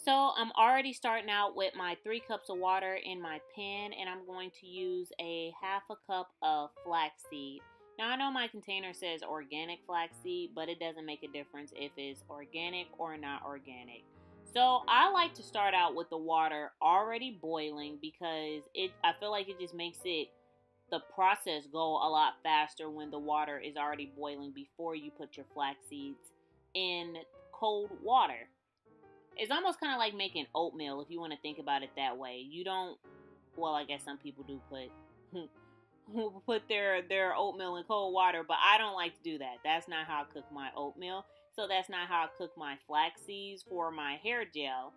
So I'm already starting out with my 3 cups of water in my pan, and I'm going to use a half a cup of flaxseed. Now I know my container says organic flaxseed, but it doesn't make a difference if it's organic or not organic. So I like to start out with the water already boiling because I feel like it just makes the process go a lot faster when the water is already boiling before you put your flax seeds in cold water. It's almost kind of like making oatmeal if you want to think about it that way. You don't, well, I guess some people do put their oatmeal in cold water, but I don't like to do that. That's not how I cook my oatmeal. So that's not how I cook my flax seeds for my hair gel.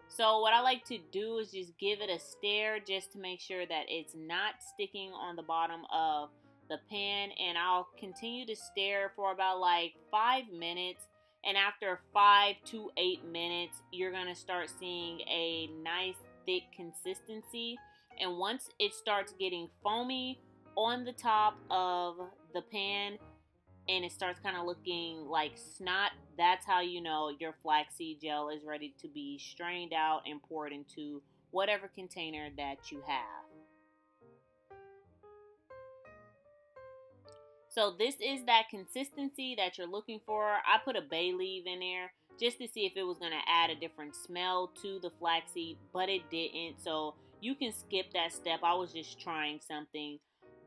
So what I like to do is just give it a stir just to make sure that it's not sticking on the bottom of the pan, and I'll continue to stir for about like 5 minutes. And after 5 to 8 minutes, you're going to start seeing a nice thick consistency. And once it starts getting foamy on the top of the pan and it starts kind of looking like snot, that's how you know your flaxseed gel is ready to be strained out and poured into whatever container that you have. So this is that consistency that you're looking for. I put a bay leaf in there just to see if it was going to add a different smell to the flaxseed, but it didn't. So you can skip that step. I was just trying something.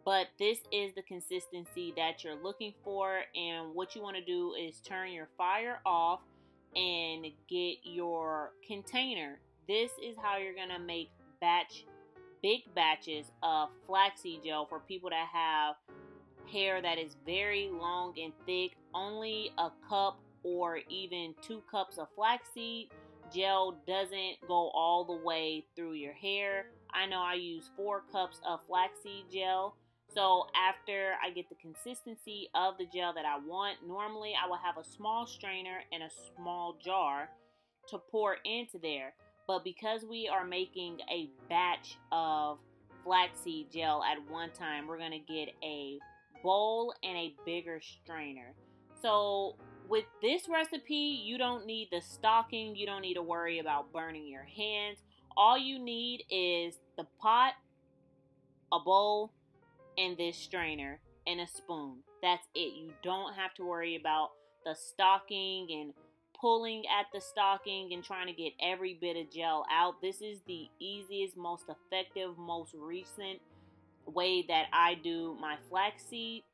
But this is the consistency that you're looking for. And what you want to do is turn your fire off and get your container. This is how you're going to make big batches of flaxseed gel for people that have hair that is very long and thick. Only a cup or even 2 cups of flaxseed gel doesn't go all the way through your hair. I know I use 4 cups of flaxseed gel. So after I get the consistency of the gel that I want, normally I will have a small strainer and a small jar to pour into there. But because we are making a batch of flaxseed gel at one time, we're going to get a bowl and a bigger strainer. So with this recipe, you don't need the stocking. You don't need to worry about burning your hands. All you need is the pot, a bowl, and this strainer and a spoon. That's it. You don't have to worry about the stocking and pulling at the stocking and trying to get every bit of gel out. This is the easiest, most effective, most recent way that I do my flaxseed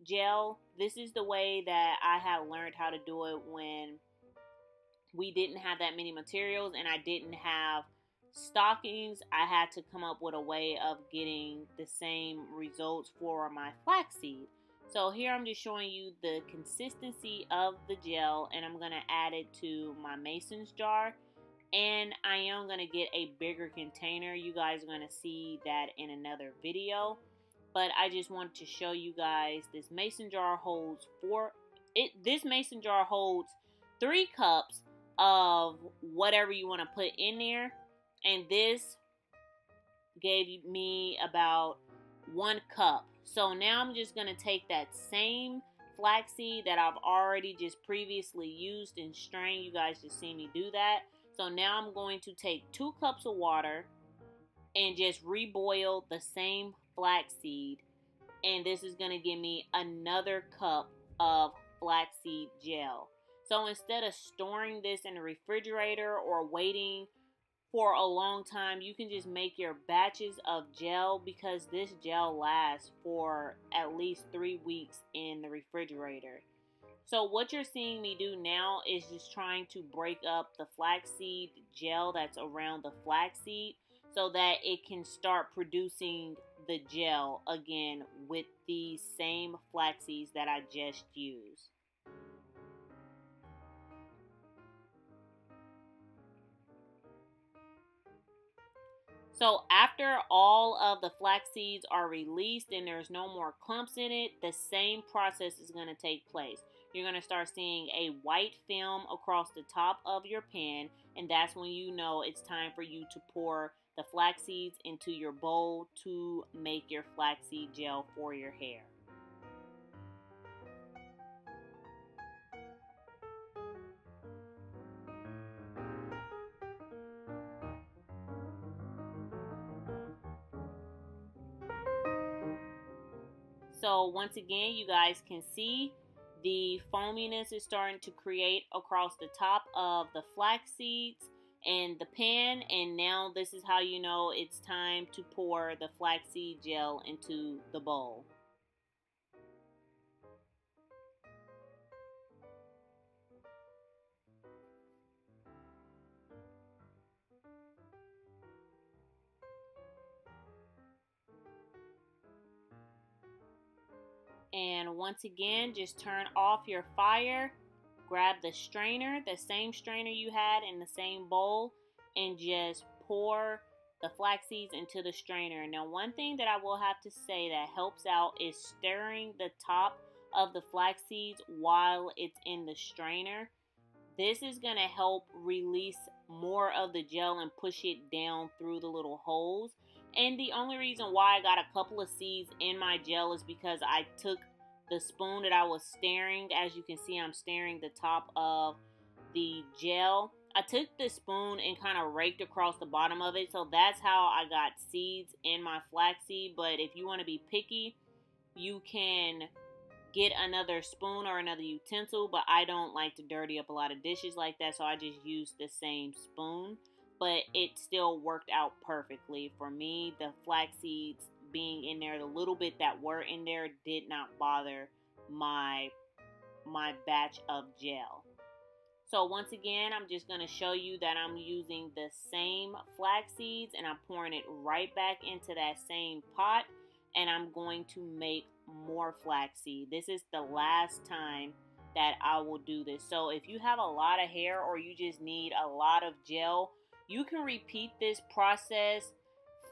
gel. This is the way that I have learned how to do it when we didn't have that many materials and I didn't have stockings. I had to come up with a way of getting the same results for my flaxseed. So here I'm just showing you the consistency of the gel, and I'm going to add it to my mason's jar. And I am going to get a bigger container. You guys are going to see that in another video. But I just wanted to show you guys this mason jar holds 3 cups of whatever you want to put in there. And this gave me about 1 cup. So now I'm just going to take that same flaxseed that I've already just previously used and strained. You guys just see me do that. So now I'm going to take 2 cups of water and just reboil the same flaxseed. And this is going to give me another cup of flaxseed gel. So instead of storing this in the refrigerator or waiting for a long time, you can just make your batches of gel, because this gel lasts for at least 3 weeks in the refrigerator. So what you're seeing me do now is just trying to break up the flaxseed gel that's around the flaxseed so that it can start producing the gel again with the same flaxseeds that I just used. So after all of the flax seeds are released and there's no more clumps in it, the same process is going to take place. You're going to start seeing a white film across the top of your pan, and that's when you know it's time for you to pour the flax seeds into your bowl to make your flaxseed gel for your hair. So once again, you guys can see the foaminess is starting to create across the top of the flax seeds and the pan, and now this is how you know it's time to pour the flaxseed gel into the bowl. And once again, just turn off your fire, grab the strainer, the same strainer you had in the same bowl, and just pour the flax seeds into the strainer. Now, one thing that I will have to say that helps out is stirring the top of the flax seeds while it's in the strainer. This is going to help release more of the gel and push it down through the little holes. And the only reason why I got a couple of seeds in my gel is because I took the spoon that I was stirring. As you can see, I'm stirring the top of the gel. I took the spoon and kind of raked across the bottom of it. So that's how I got seeds in my flaxseed. But if you want to be picky, you can get another spoon or another utensil, but I don't like to dirty up a lot of dishes like that, so I just used the same spoon. But it still worked out perfectly for me. The flax seeds being in there, the little bit that were in there did not bother my batch of gel. So once again, I'm just going to show you that I'm using the same flax seeds and I'm pouring it right back into that same pot, and I'm going to make more flaxseed. This is the last time that I will do this. So if you have a lot of hair or you just need a lot of gel, you can repeat this process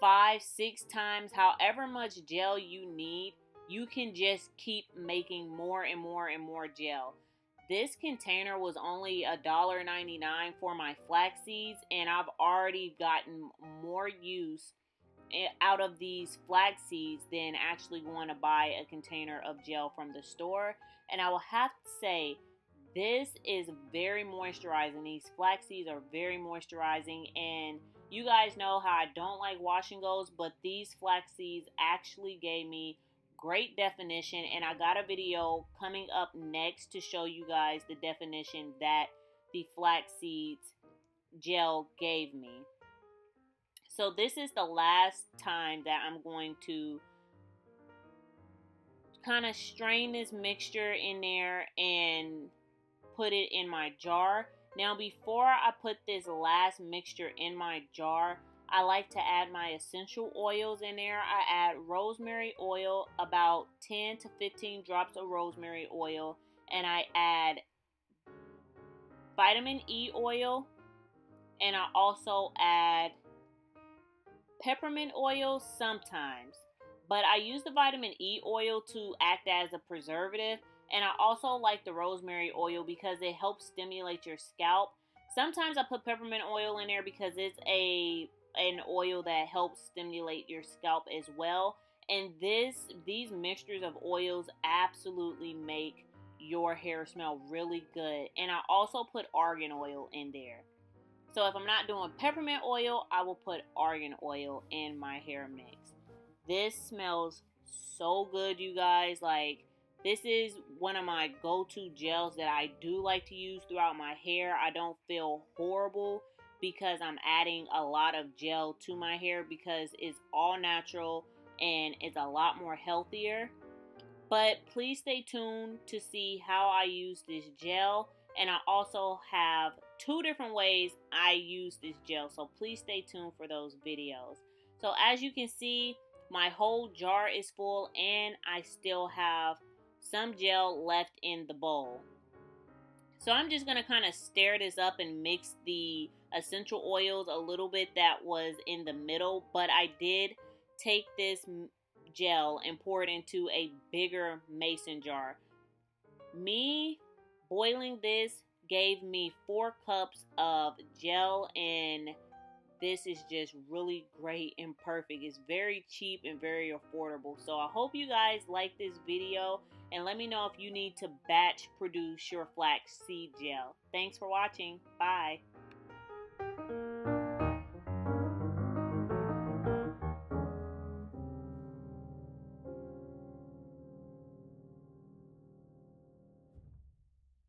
5-6 times. However much gel you need, you can just keep making more and more and more gel. This container was only $1.99 for my flax seeds, and I've already gotten more use out of these flax seeds than actually going to buy a container of gel from the store. And I will have to say, this is very moisturizing. These flax seeds are very moisturizing, and you guys know how I don't like wash and goes, but these flax seeds actually gave me great definition, and I got a video coming up next to show you guys the definition that the flax seeds gel gave me. So this is the last time that I'm going to kind of strain this mixture in there and put it in my jar. Now, before I put this last mixture in my jar, I like to add my essential oils in there. I add rosemary oil, about 10 to 15 drops of rosemary oil, and I add vitamin E oil, and I also add peppermint oil sometimes, but I use the vitamin E oil to act as a preservative, and I also like the rosemary oil because it helps stimulate your scalp. Sometimes I put peppermint oil in there because it's an oil that helps stimulate your scalp as well. And these mixtures of oils absolutely make your hair smell really good. And I also put argan oil in there. So if I'm not doing peppermint oil, I will put argan oil in my hair mix. This smells so good, you guys. Like, this is one of my go-to gels that I do like to use throughout my hair. I don't feel horrible because I'm adding a lot of gel to my hair because it's all natural and it's a lot more healthier. But please stay tuned to see how I use this gel. And I also have 2 different ways I use this gel. So please stay tuned for those videos. So as you can see, my whole jar is full and I still have some gel left in the bowl. So I'm just going to kind of stir this up and mix the essential oils a little bit that was in the middle. But I did take this gel and pour it into a bigger mason jar. Me boiling this gave me 4 cups of gel, and this is just really great and perfect. It's very cheap and very affordable. So I hope you guys like this video, and let me know if you need to batch produce your flaxseed gel. Thanks for watching. Bye.